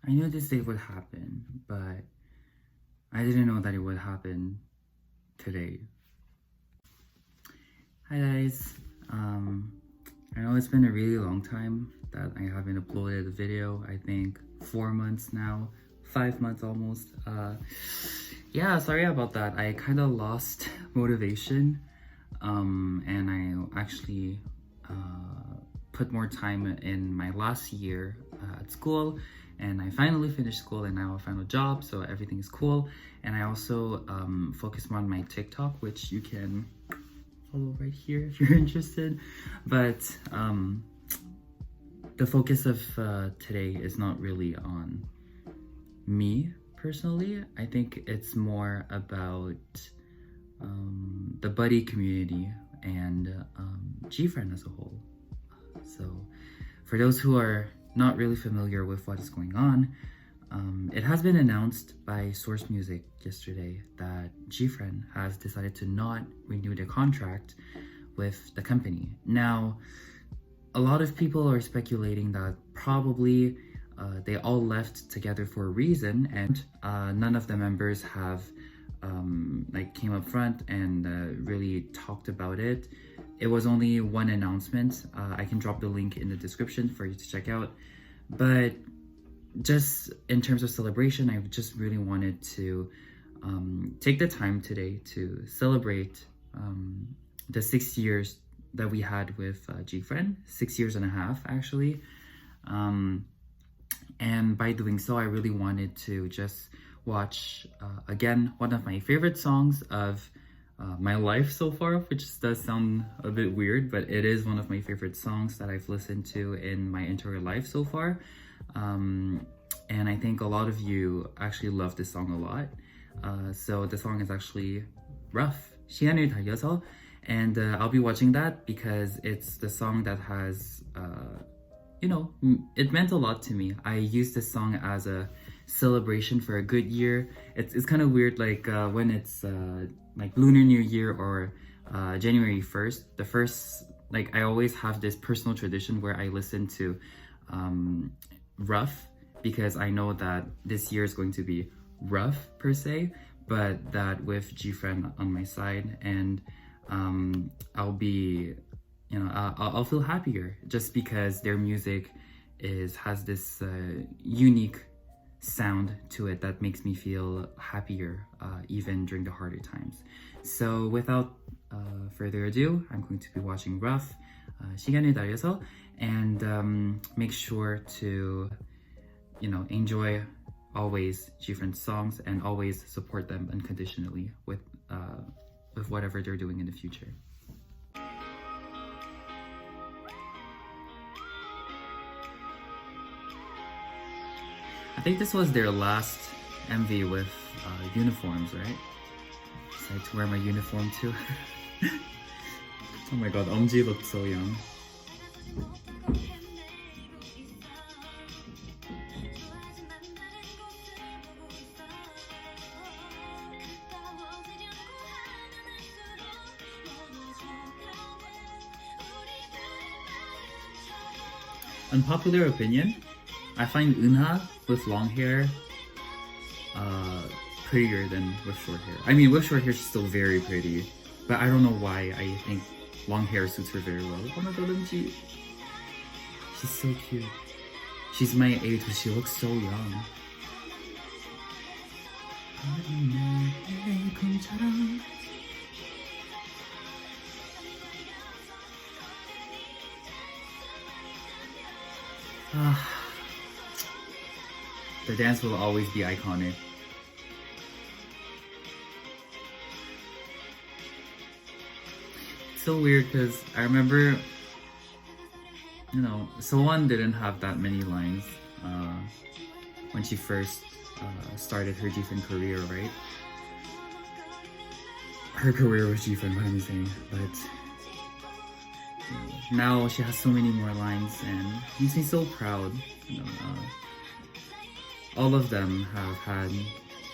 I knew this day would happen, but I didn't know that it would happen today. Hi guys. I know it's been a really long time that I haven't uploaded a video. I think 4 months now, 5 months almost. Yeah, sorry about that. I kind of lost motivation, and I actually put more time in my last year at school, and I finally finished school and now I found a job, so everything is cool. And I also focus more on my TikTok, which you can follow right here if you're interested. But the focus of today is not really on me personally. I think it's more about the buddy community and Gfriend as a whole. So for those who are not really familiar with what is going on, it has been announced by Source Music yesterday that Gfriend has decided to not renew the contract with the company. Now, a lot of people are speculating that probably they all left together for a reason, and none of the members have came up front and really talked about it. It was only one announcement. I can drop the link in the description for you to check out. But just in terms of celebration, I just really wanted to take the time today to celebrate the 6 years that we had with Gfriend, 6 years and a half actually. And by doing so, I really wanted to just watch again one of my favorite songs of my life so far, which does sound a bit weird, but it is one of my favorite songs that I've listened to in my entire life so far. And I think a lot of you actually love this song a lot. So the song is actually Rough, 시간을 달려서, and I'll be watching that because it's the song that has, it meant a lot to me. I used this song as a celebration for a good year. It's kind of weird, like when it's like Lunar New Year or January 1st, the first, like I always have this personal tradition where I listen to Rough, because I know that this year is going to be rough per se, but that with Gfriend on my side, and I'll be, I'll feel happier just because their music has this unique sound to it that makes me feel happier even during the harder times. So without further ado, I'm going to be watching Rough, 시간을 달려서, and make sure to enjoy always Gfriend's songs and always support them unconditionally with whatever they're doing in the future. I think this was their last MV with uniforms, right? So I had to wear my uniform too. Oh my god, Omji looked so young. Unpopular opinion, I find Eunha with long hair prettier than with short hair. I mean, with short hair she's still very pretty, but I don't know why I think long hair suits her very well. Oh my god, Eunji. She's so cute. She's my age, but she looks so young. The dance will always be iconic. It's so weird because I remember, Sowan didn't have that many lines when she first started her Gfriend career, right? Her career was Gfriend, what am I saying? But now she has so many more lines and it makes me so proud. All of them have had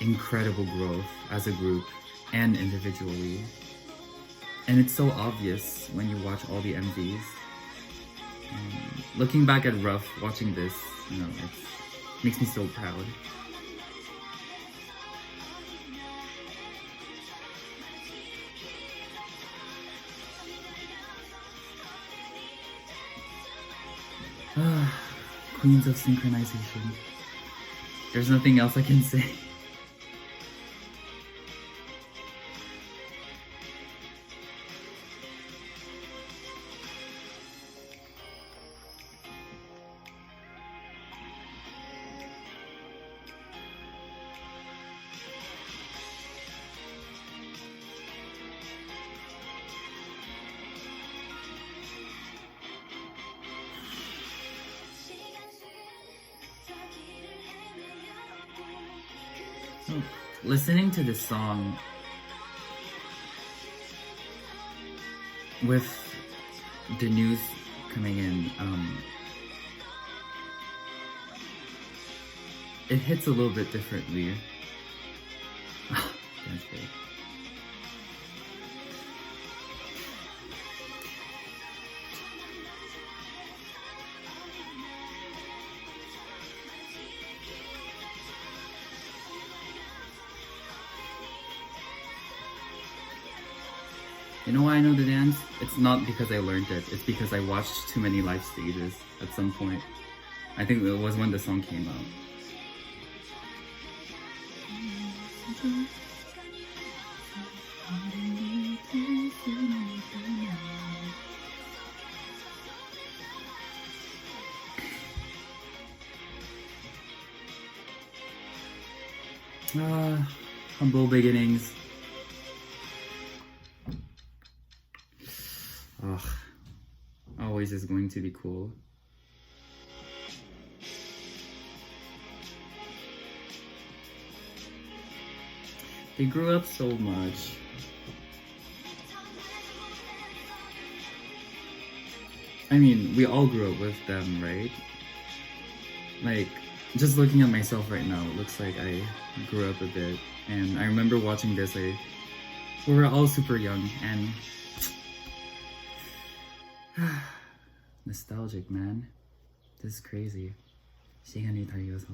incredible growth as a group and individually. And it's so obvious when you watch all the MVs. Looking back at Rough, watching this, Makes me so proud. Queens of synchronization. There's nothing else I can say. Listening to this song with the news coming in, it hits a little bit differently. That's great. You know why I know the dance? It's not because I learned it. It's because I watched too many live stages at some point. I think it was when the song came out. Humble beginnings. Always is going to be cool. They grew up so much. I mean, we all grew up with them, right? Like, just looking at myself right now, it looks like I grew up a bit. And I remember watching this, we were all super young and nostalgic, man. This is crazy. 시간이 달려서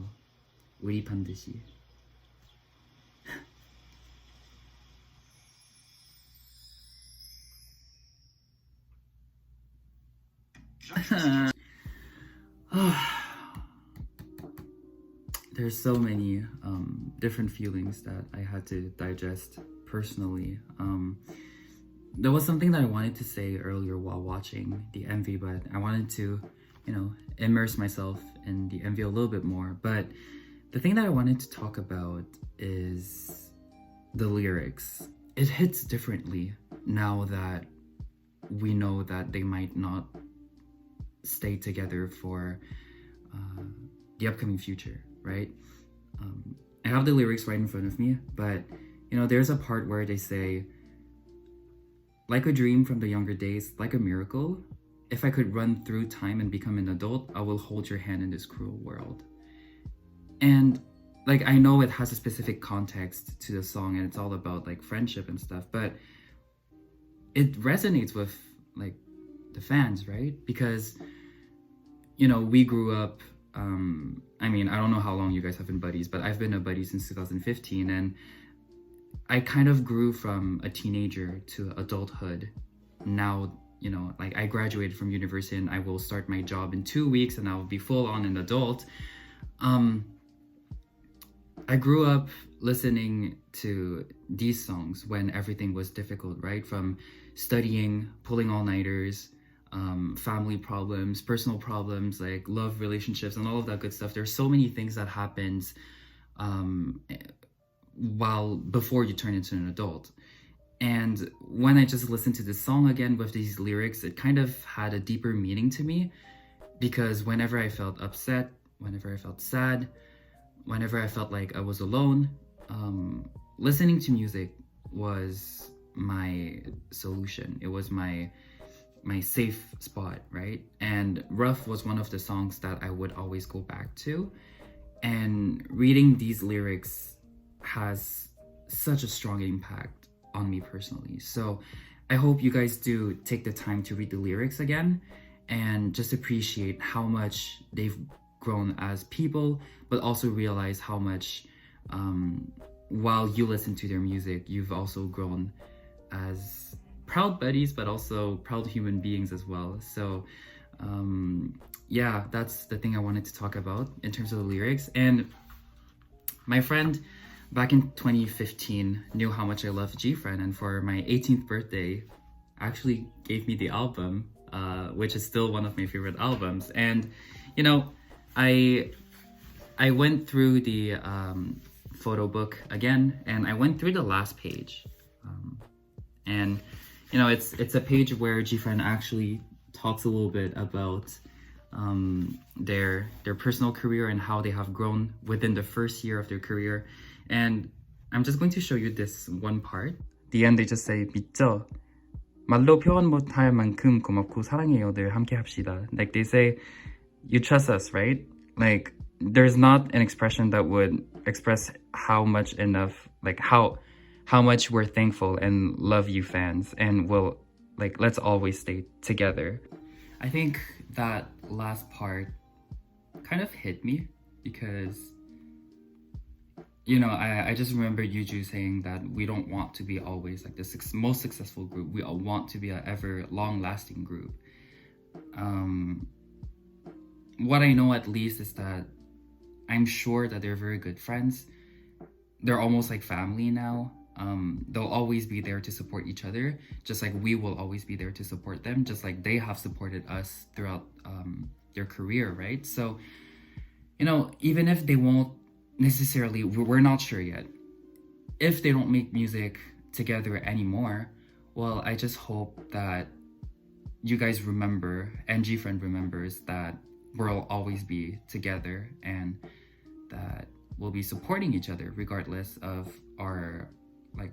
우리 반드시. There's so many different feelings that I had to digest personally. There was something that I wanted to say earlier while watching the MV, but I wanted to, immerse myself in the MV a little bit more. But the thing that I wanted to talk about is the lyrics. It hits differently now that we know that they might not stay together for the upcoming future, right? I have the lyrics right in front of me, but there's a part where they say, like a dream from the younger days, like a miracle, if I could run through time and become an adult, I will hold your hand in this cruel world. And I know it has a specific context to the song and it's all about friendship and stuff, but it resonates with the fans, right? Because we grew up, I mean, I don't know how long you guys have been buddies, but I've been a buddy since 2015, and I kind of grew from a teenager to adulthood. Now, I graduated from university and I will start my job in 2 weeks and I'll be full on an adult. I grew up listening to these songs when everything was difficult, right? From studying, pulling all-nighters, family problems, personal problems, love relationships and all of that good stuff. There's so many things that happens before you turn into an adult. And when I just listened to this song again with these lyrics, it kind of had a deeper meaning to me, because whenever I felt upset, whenever I felt sad, whenever I felt like I was alone, listening to music was my solution. It was my safe spot, right? And Rough was one of the songs that I would always go back to. And reading these lyrics has such a strong impact on me personally. So I hope you guys do take the time to read the lyrics again and just appreciate how much they've grown as people, but also realize how much while you listen to their music, you've also grown as proud buddies, but also proud human beings as well. So yeah, that's the thing I wanted to talk about in terms of the lyrics. And my friend back in 2015 knew how much I loved Gfriend, and for my 18th birthday actually gave me the album, which is still one of my favorite albums. And you know, I went through the photo book again, and I went through the last page, and you know, it's a page where Gfriend actually talks a little bit about their personal career and how they have grown within the first year of their career. And I'm just going to show you this one part. The end, they just say 믿죠? 말로 표현 못할 만큼 고맙고 사랑해요. 늘 함께 합시다. Like they say, you trust us, right? Like there's not an expression that would express how much enough, like how much we're thankful and love you fans, and will, like, let's always stay together. I think that last part kind of hit me because, you know, I just remember Yuju saying that we don't want to be always like the most successful group. We all want to be an ever long-lasting group. What I know at least is that I'm sure that they're very good friends. They're almost like family now. They'll always be there to support each other, just like we will always be there to support them, just like they have supported us throughout their career, right? So, you know, even if they won't necessarily, we're not sure yet, if they don't make music together anymore, well, I just hope that you guys remember, and Gfriend remembers, that we'll always be together and that we'll be supporting each other regardless of our, like,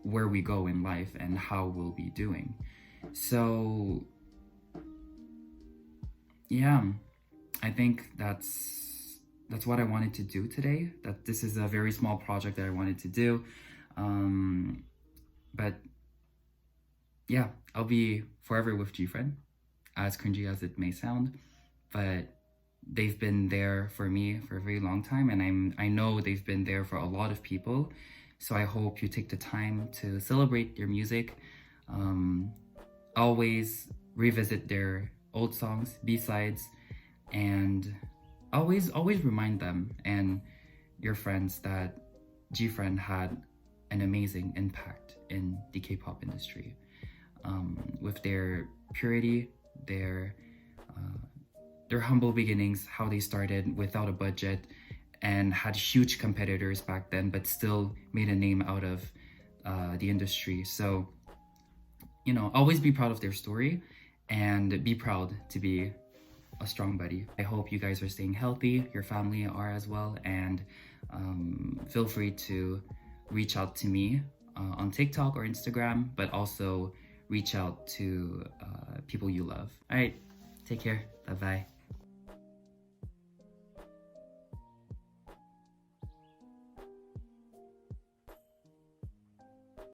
where we go in life and how we'll be doing. So yeah, I think that's what I wanted to do today. That this is a very small project that I wanted to do, but yeah, I'll be forever with Gfriend, as cringy as it may sound, but they've been there for me for a very long time, and I know they've been there for a lot of people. So I hope you take the time to celebrate their music. Always revisit their old songs, B-sides, and always remind them and your friends that Gfriend had an amazing impact in the K-pop industry. With their purity, their humble beginnings, how they started without a budget and had huge competitors back then, but still made a name out of the industry. So, you know, always be proud of their story and be proud to be a strong buddy. I hope you guys are staying healthy, your family are as well, and feel free to reach out to me on TikTok or Instagram, but also reach out to people you love. All right, take care. Bye-bye.